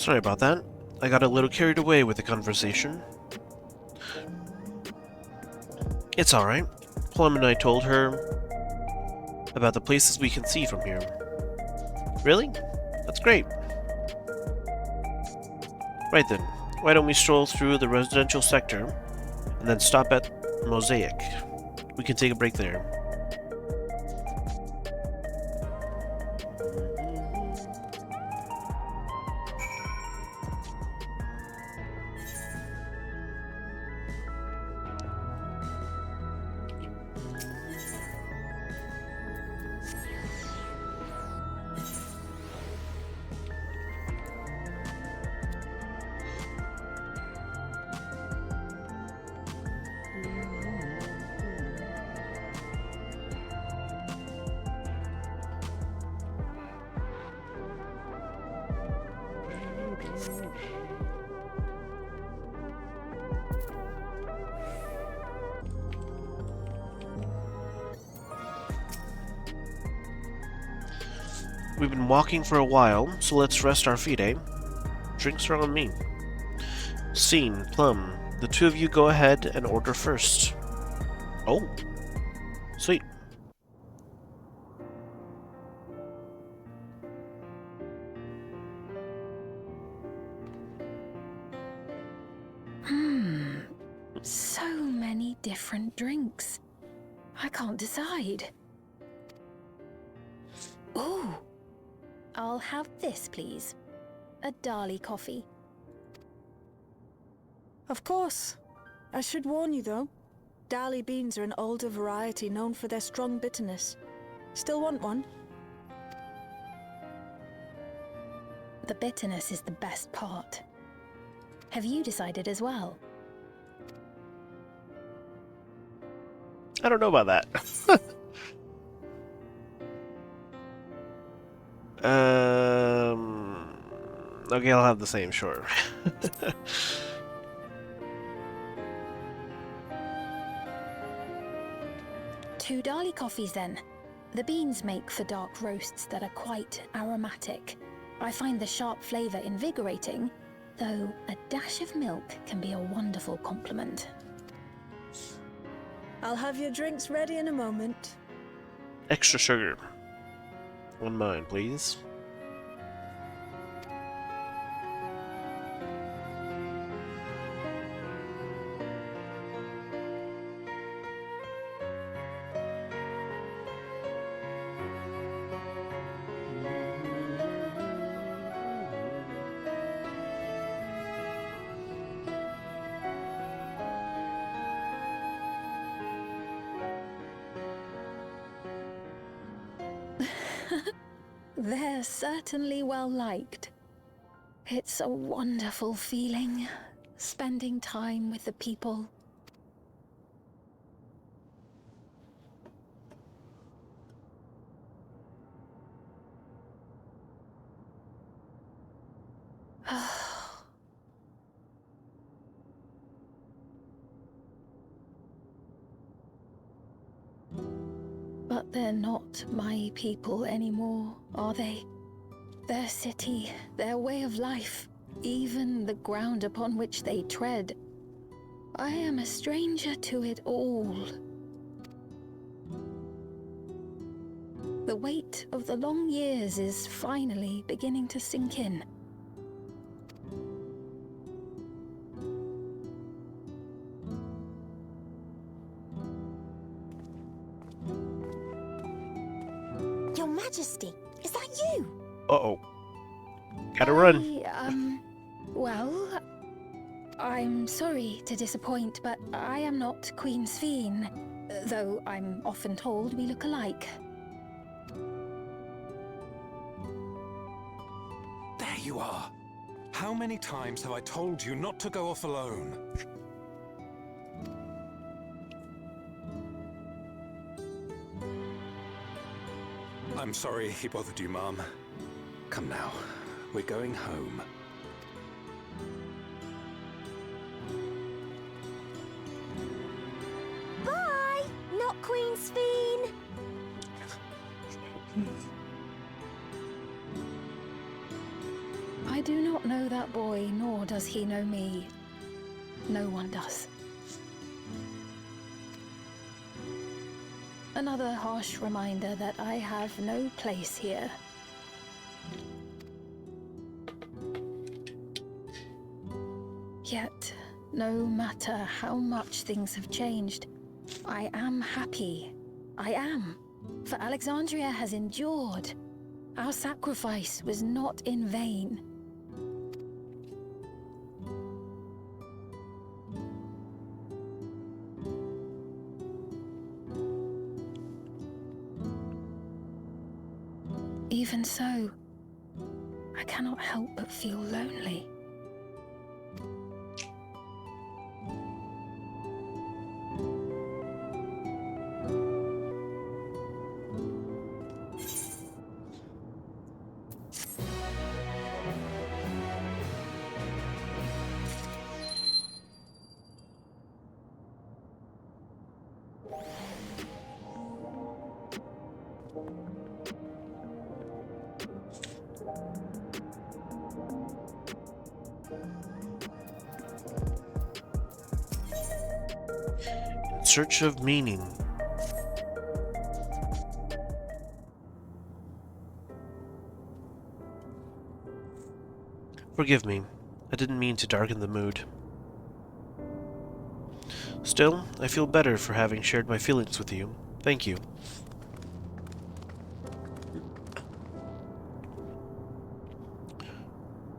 Sorry about that. I got a little carried away with the conversation. It's alright. Plum and I told her about the places we can see from here. Really? That's great. Right then, why don't we stroll through the residential sector and then stop at Mosaic? We can take a break there. We've been walking for a while, so let's rest our feet, eh? Drinks are on me. Scene, Plum, the two of you go ahead and order first. Oh. Sweet. So many different drinks. I can't decide. Ooh. I'll have this, please. A Dali coffee. Of course. I should warn you, though. Dali beans are an older variety known for their strong bitterness. Still want one? The bitterness is the best part. Have you decided as well? I don't know about that. Okay, I'll have the same, sure. Two Dali coffees then. The beans make for dark roasts that are quite aromatic. I find the sharp flavour invigorating, though a dash of milk can be a wonderful complement. I'll have your drinks ready in a moment. Extra sugar. One mine, please. They're certainly well liked. It's a wonderful feeling, spending time with the people. But they're not my people anymore, are they? Their city, their way of life, even the ground upon which they tread. I am a stranger to it all. The weight of the long years is finally beginning to sink in. Your Majesty, is that you? Uh-oh. Gotta run. Well, I'm sorry to disappoint, but I am not Queen Sphene, though I'm often told we look alike. There you are. How many times have I told you not to go off alone? I'm sorry he bothered you, Mom. Come now, we're going home. Bye, not Queen Sphene. I do not know that boy, nor does he know me. No one does. Another harsh reminder that I have no place here. Yet, no matter how much things have changed, I am happy. I am. For Alexandria has endured. Our sacrifice was not in vain. Even so, I cannot help but feel lonely. In search of meaning. Forgive me, I didn't mean to darken the mood. Still, I feel better for having shared my feelings with you. Thank you.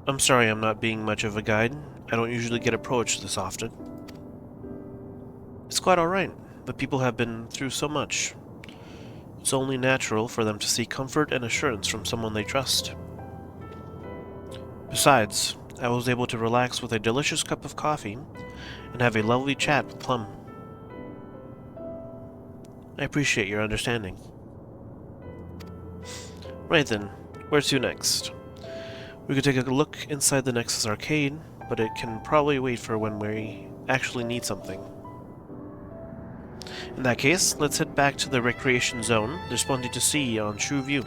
I'm sorry I'm not being much of a guide. I don't usually get approached this often. It's quite alright. The people have been through so much. It's only natural for them to seek comfort and assurance from someone they trust. Besides, I was able to relax with a delicious cup of coffee and have a lovely chat with Plum. I appreciate your understanding. Right then, where to next? We could take a look inside the Nexus arcade, but it can probably wait for when we actually need something. In that case, let's head back to the recreation zone. There's plenty to see on True View.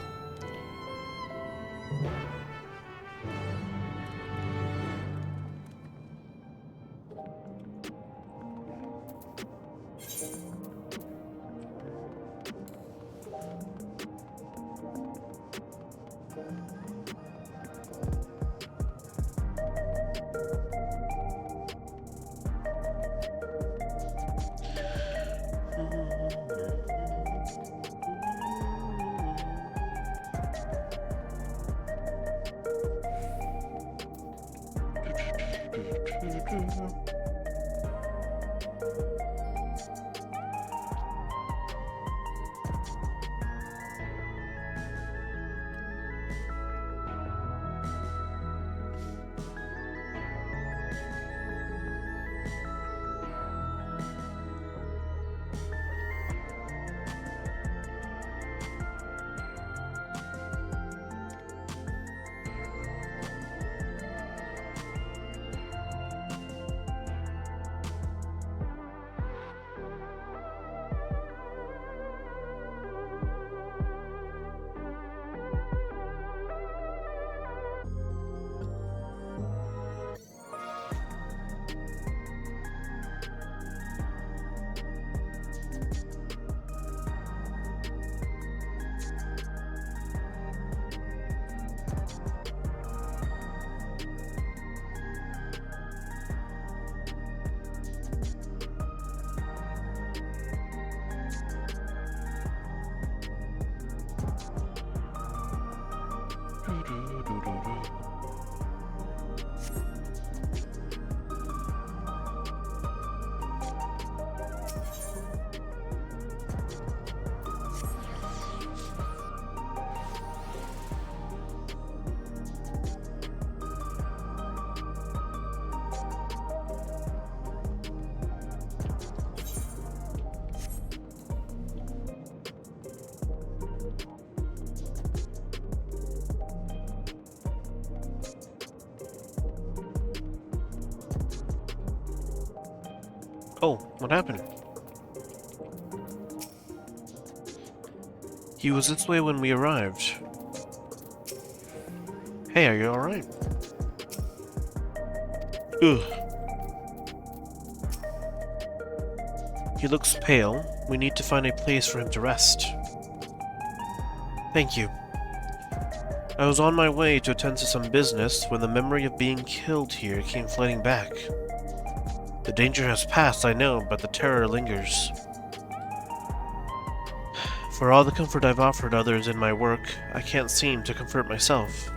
Oh, what happened? He was this way when we arrived. Hey, are you alright? Ugh. He looks pale. We need to find a place for him to rest. Thank you. I was on my way to attend to some business when the memory of being killed here came flooding back. The danger has passed, I know, but the terror lingers. For all the comfort I've offered others in my work, I can't seem to comfort myself.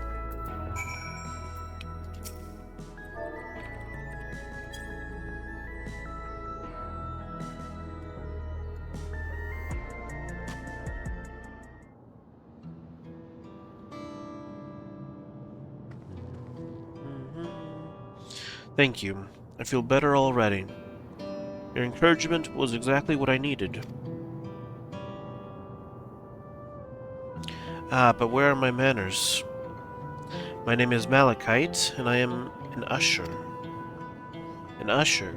Thank you. I feel better already. Your encouragement was exactly what I needed. Ah, but where are my manners? My name is Malachite, and I am an usher. An usher?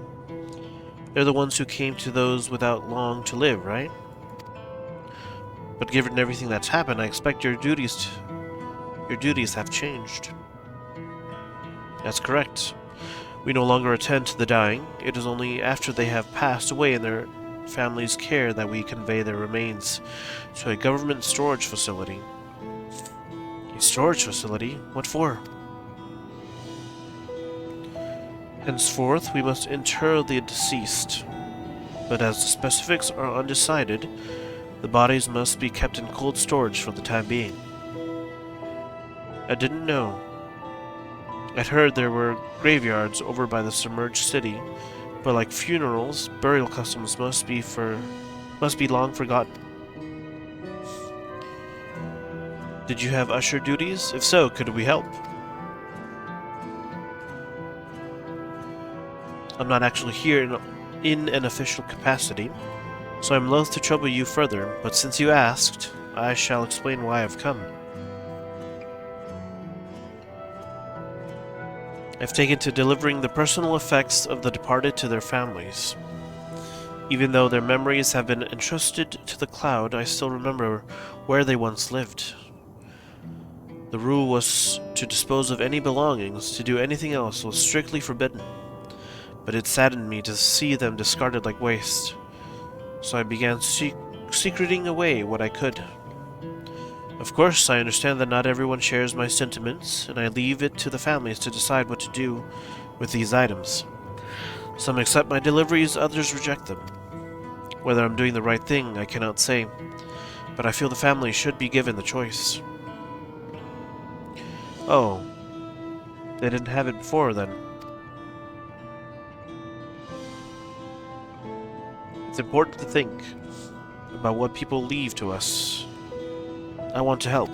They're the ones who came to those without long to live, right? But given everything that's happened, I expect your duties have changed. That's correct. We no longer attend to the dying. It is only after they have passed away in their family's care that we convey their remains to a government storage facility. A storage facility? What for? Henceforth, we must inter the deceased. But as the specifics are undecided, the bodies must be kept in cold storage for the time being. I didn't know. I'd heard there were graveyards over by the submerged city, but like funerals, burial customs must be long forgotten. Did you have usher duties? If so, could we help? I'm not actually here in an official capacity, so I'm loath to trouble you further, but since you asked, I shall explain why I've come. I've taken to delivering the personal effects of the departed to their families. Even though their memories have been entrusted to the cloud, I still remember where they once lived. The rule was to dispose of any belongings. To do anything else was strictly forbidden. But it saddened me to see them discarded like waste. So I began secreting away what I could. Of course, I understand that not everyone shares my sentiments, and I leave it to the families to decide what to do with these items. Some accept my deliveries, others reject them. Whether I'm doing the right thing, I cannot say, but I feel the family should be given the choice. Oh, they didn't have it before, then. It's important to think about what people leave to us. I want to help.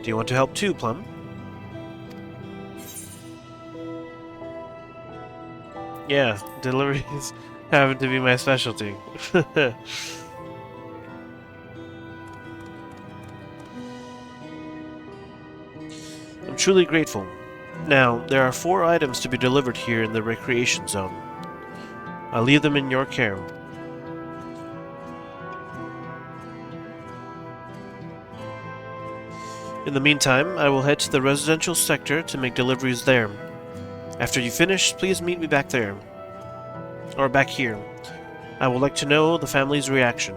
Do you want to help too, Plum? Yeah, deliveries happen to be my specialty. I'm truly grateful. Now, there are 4 items to be delivered here in the recreation zone. I'll leave them in your care. In the meantime, I will head to the residential sector to make deliveries there. After you finish, please meet me back there. Or back here. I would like to know the family's reaction.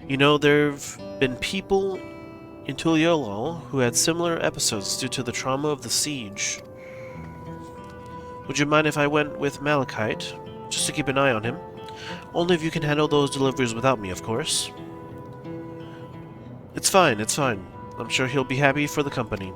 You know, there've been people in Tuliolol who had similar episodes due to the trauma of the siege. Would you mind if I went with Malachite, just to keep an eye on him? Only if you can handle those deliveries without me, of course. It's fine, it's fine. I'm sure he'll be happy for the company.